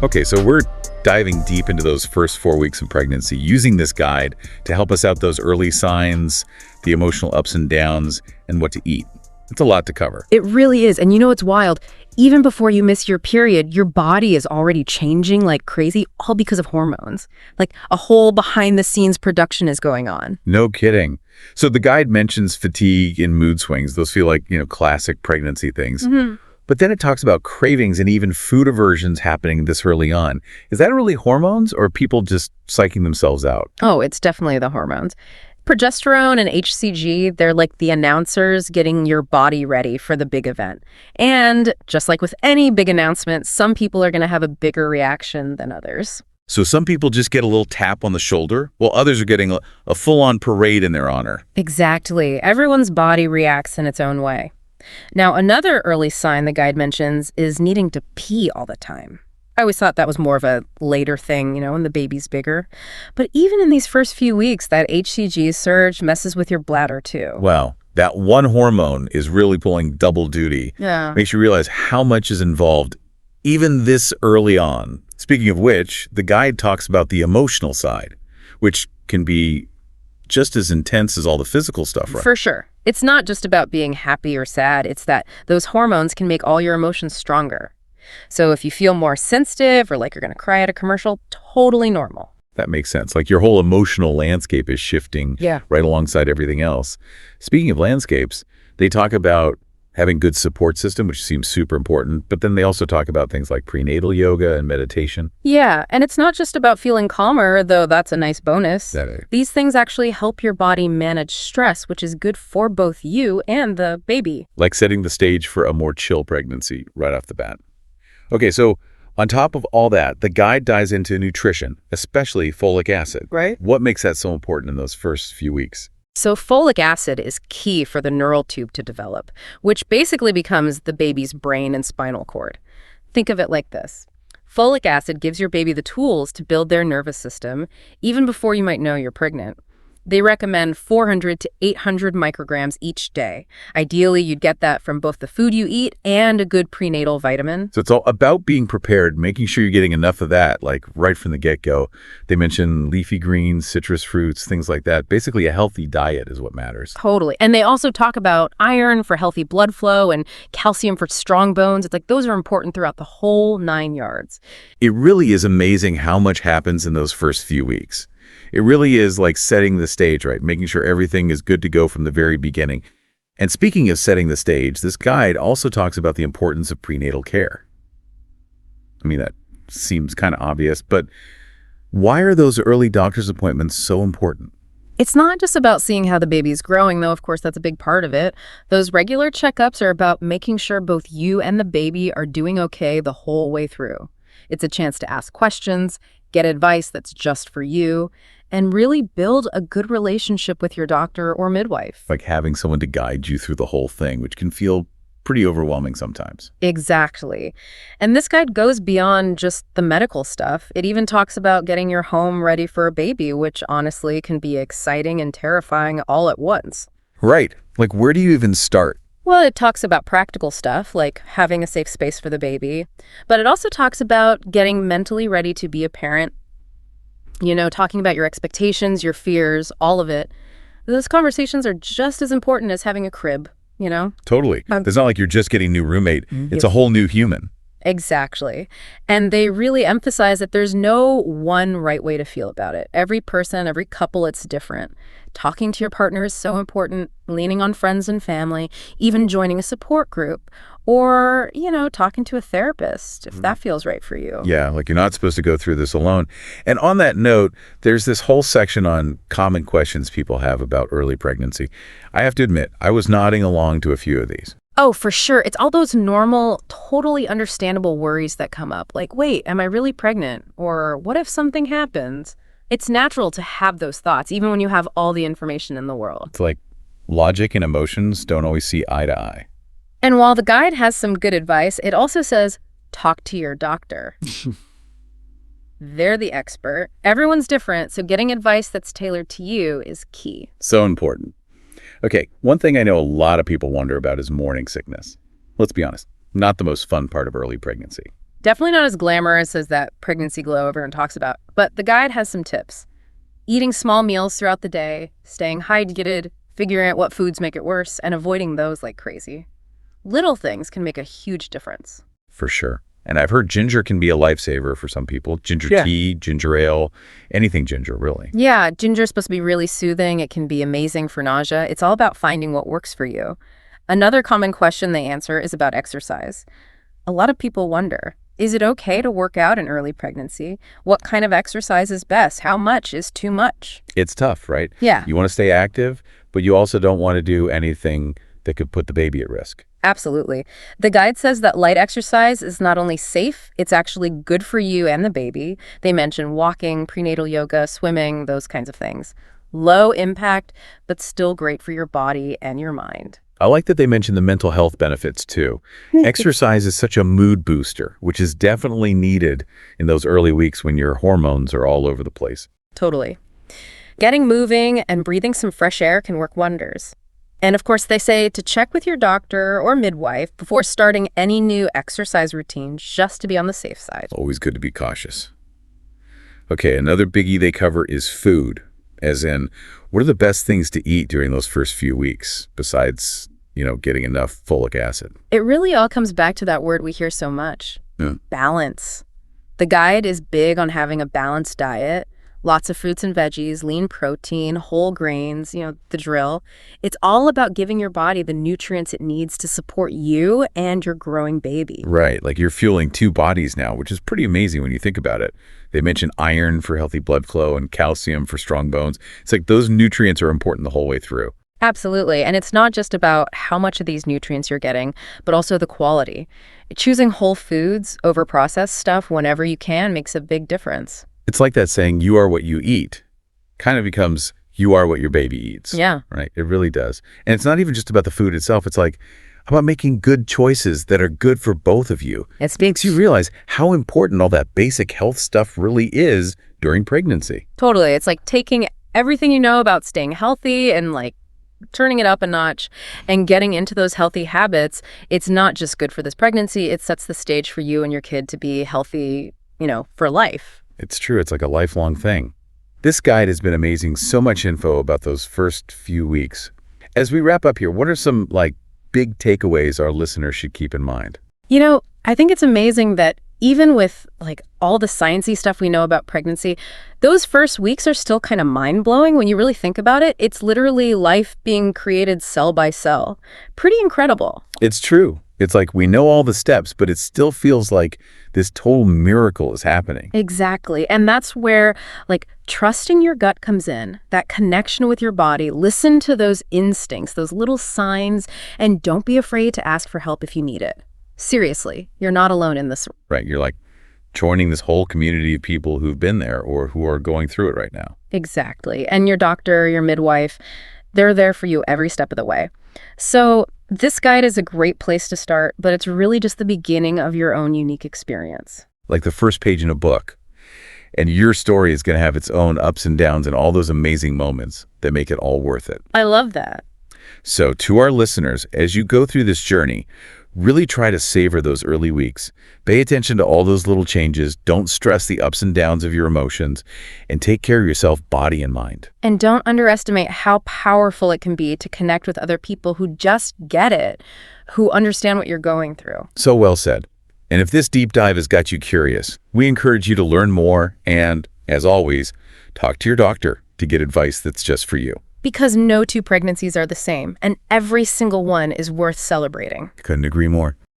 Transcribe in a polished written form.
Okay, so we're diving deep into those first 4 weeks of pregnancy, using this guide to help us out those early signs, the emotional ups and downs, and what to eat. It's a lot to cover. It really is. And you know what's wild? Even before you miss your period, your body is already changing like crazy, all because of hormones. Like a whole behind-the-scenes production is going on. No kidding. So the guide mentions fatigue and mood swings. Those feel like, classic pregnancy things. But then it talks about cravings and even food aversions happening this early on. Is that really hormones or people just psyching themselves out? Oh, it's definitely the hormones. Progesterone and HCG, they're like the announcers getting your body ready for the big event. And just like with any big announcement, some people are going to have a bigger reaction than others. So some people just get a little tap on the shoulder, while others are getting a full-on parade in their honor. Exactly. Everyone's body reacts in its own way. Now, another early sign the guide mentions is needing to pee all the time. I always thought that was more of a later thing, when the baby's bigger. But even in these first few weeks, that HCG surge messes with your bladder too. Wow. That one hormone is really pulling double duty. Yeah. Makes you realize how much is involved even this early on. Speaking of which, the guide talks about the emotional side, which can be just as intense as all the physical stuff, right? For sure. It's not just about being happy or sad. It's that those hormones can make all your emotions stronger. So if you feel more sensitive or like you're going to cry at a commercial, totally normal. That makes sense. Like your whole emotional landscape is shifting right alongside everything else. Speaking of landscapes, they talk about having good support system, which seems super important, but then they also talk about things like prenatal yoga and meditation. Yeah, and it's not just about feeling calmer, though that's a nice bonus. That These things actually help your body manage stress, which is good for both you and the baby. Like setting the stage for a more chill pregnancy right off the bat. Okay, so on top of all that, the guide dives into nutrition, especially folic acid. Right. What makes that so important in those first few weeks? So folic acid is key for the neural tube to develop, which basically becomes the baby's brain and spinal cord. Think of it like this. Folic acid gives your baby the tools to build their nervous system, even before you might know you're pregnant. They recommend 400 to 800 micrograms each day. Ideally, you'd get that from both the food you eat and a good prenatal vitamin. So it's all about being prepared, making sure you're getting enough of that, like right from the get-go. They mention leafy greens, citrus fruits, things like that. Basically, a healthy diet is what matters. Totally. And they also talk about iron for healthy blood flow and calcium for strong bones. It's like those are important throughout the whole 9 yards. It really is amazing how much happens in those first few weeks. It really is like setting the stage, right? Making sure everything is good to go from the very beginning. And speaking of setting the stage, this guide also talks about the importance of prenatal care. I mean, that seems kind of obvious, but why are those early doctor's appointments so important? It's not just about seeing how the baby's growing, though, of course, that's a big part of it. Those regular checkups are about making sure both you and the baby are doing okay the whole way through. It's a chance to ask questions, get advice that's just for you, and really build a good relationship with your doctor or midwife. Like having someone to guide you through the whole thing, which can feel pretty overwhelming sometimes. Exactly. And this guide goes beyond just the medical stuff. It even talks about getting your home ready for a baby, which honestly can be exciting and terrifying all at once. Right. Like where do you even start? Well, it talks about practical stuff, like having a safe space for the baby. But it also talks about getting mentally ready to be a parent, talking about your expectations, your fears, all of it. Those conversations are just as important as having a crib, Totally. It's not like you're just getting a new roommate. It's a whole new human. Exactly. And they really emphasize that there's no one right way to feel about it. Every person, every couple, it's different. Talking to your partner is so important, leaning on friends and family, even joining a support group, or, talking to a therapist if that feels right for you. Yeah, like you're not supposed to go through this alone. And on that note, there's this whole section on common questions people have about early pregnancy. I have to admit, I was nodding along to a few of these. Oh, for sure. It's all those normal, totally understandable worries that come up. Like, wait, am I really pregnant? Or what if something happens? It's natural to have those thoughts, even when you have all the information in the world. It's like logic and emotions don't always see eye to eye. And while the guide has some good advice, it also says, talk to your doctor. They're the expert. Everyone's different, so getting advice that's tailored to you is key. So important. Okay, one thing I know a lot of people wonder about is morning sickness. Let's be honest, not the most fun part of early pregnancy. Definitely not as glamorous as that pregnancy glow everyone talks about, but the guide has some tips. Eating small meals throughout the day, staying hydrated, figuring out what foods make it worse, and avoiding those like crazy. Little things can make a huge difference. For sure. And I've heard ginger can be a lifesaver for some people. Ginger tea, ginger ale, anything ginger, really. Yeah, ginger is supposed to be really soothing. It can be amazing for nausea. It's all about finding what works for you. Another common question they answer is about exercise. A lot of people wonder, is it okay to work out in early pregnancy? What kind of exercise is best? How much is too much? It's tough, right? Yeah. You want to stay active, but you also don't want to do anything that could put the baby at risk. Absolutely. The guide says that light exercise is not only safe, it's actually good for you and the baby. They mention walking, prenatal yoga, swimming, those kinds of things. Low impact, but still great for your body and your mind. I like that they mention the mental health benefits too. Exercise is such a mood booster, which is definitely needed in those early weeks when your hormones are all over the place. Totally. Getting moving and breathing some fresh air can work wonders. And of course, they say to check with your doctor or midwife before starting any new exercise routine, just to be on the safe side. Always good to be cautious. Okay, another biggie they cover is food, as in, what are the best things to eat during those first few weeks, besides, getting enough folic acid? It really all comes back to that word we hear so much, balance. The guide is big on having a balanced diet. Lots of fruits and veggies, lean protein, whole grains, the drill. It's all about giving your body the nutrients it needs to support you and your growing baby. Right, like you're fueling two bodies now, which is pretty amazing when you think about it. They mention iron for healthy blood flow and calcium for strong bones. It's like those nutrients are important the whole way through. Absolutely. And it's not just about how much of these nutrients you're getting, but also the quality. Choosing whole foods over processed stuff whenever you can makes a big difference. It's like that saying, you are what you eat, kind of becomes you are what your baby eats. Yeah. Right? It really does. And it's not even just about the food itself. It's like about making good choices that are good for both of you. It makes you realize how important all that basic health stuff really is during pregnancy. Totally. It's like taking everything you know about staying healthy and turning it up a notch and getting into those healthy habits. It's not just good for this pregnancy. It sets the stage for you and your kid to be healthy, for life. It's true. It's like a lifelong thing. This guide has been amazing. So much info about those first few weeks. As we wrap up here, what are some big takeaways our listeners should keep in mind? I think it's amazing that even with all the sciencey stuff we know about pregnancy, those first weeks are still kind of mind-blowing when you really think about it. It's literally life being created cell by cell. Pretty incredible. It's true. It's like we know all the steps, but it still feels like this total miracle is happening. Exactly. And that's where trusting your gut comes in, that connection with your body. Listen to those instincts, those little signs, and don't be afraid to ask for help if you need it. Seriously, you're not alone in this. Right. You're joining this whole community of people who've been there or who are going through it right now. Exactly. And your doctor, your midwife, they're there for you every step of the way. So this guide is a great place to start, but it's really just the beginning of your own unique experience. Like the first page in a book. And your story is going to have its own ups and downs and all those amazing moments that make it all worth it. I love that. So to our listeners, as you go through this journey, really try to savor those early weeks. Pay attention to all those little changes. Don't stress the ups and downs of your emotions, and take care of yourself, body and mind. And don't underestimate how powerful it can be to connect with other people who just get it, who understand what you're going through. So well said. And if this deep dive has got you curious, we encourage you to learn more and, as always, talk to your doctor to get advice that's just for you. Because no two pregnancies are the same, and every single one is worth celebrating. Couldn't agree more.